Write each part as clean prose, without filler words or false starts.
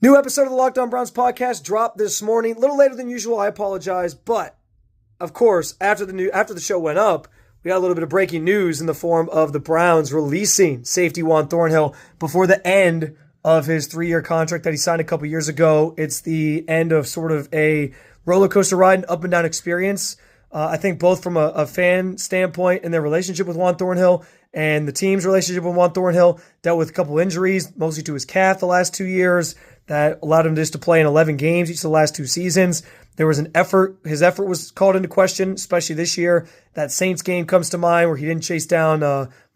New episode of the Locked On Browns podcast dropped this morning. A little later than usual, I apologize. But, of course, after the show went up, we got a little bit of breaking news in the form of the Browns releasing safety Juan Thornhill before the end of his 3-year contract that he signed a couple years ago. It's the end of sort of a roller coaster ride and up and down experience. I think both from a fan standpoint and their relationship with Juan Thornhill and the team's relationship with Juan Thornhill, dealt with a couple injuries, mostly to his calf the last 2 years, that allowed him just to play in 11 games each of the last 2 seasons. There was an effort. His effort was called into question, especially this year. That Saints game comes to mind where he didn't chase down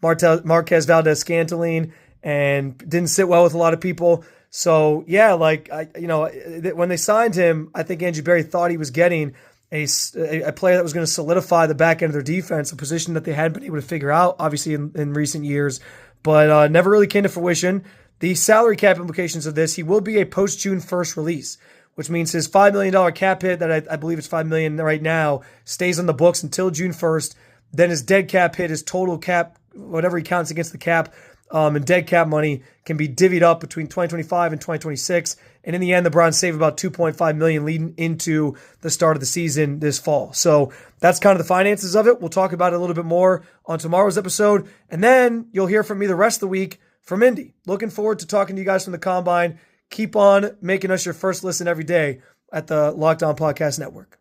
Marquez Valdez-Scantling and didn't sit well with a lot of people. So, yeah, when they signed him, I think Andrew Berry thought he was getting a player that was going to solidify the back end of their defense, a position that they hadn't been able to figure out, obviously, in recent years, but never really came to fruition. The salary cap implications of this, he will be a post-June 1st release, which means his $5 million cap hit, that I believe it's $5 million right now, stays on the books until June 1st. Then his dead cap hit, his total cap, whatever he counts against the cap, and dead cap money can be divvied up between 2025 and 2026. And in the end, the Browns save about $2.5 million leading into the start of the season this fall. So that's kind of the finances of it. We'll talk about it a little bit more on tomorrow's episode. And then you'll hear from me the rest of the week from Indy. Looking forward to talking to you guys from the Combine. Keep on making us your first listen every day at the Locked On Podcast Network.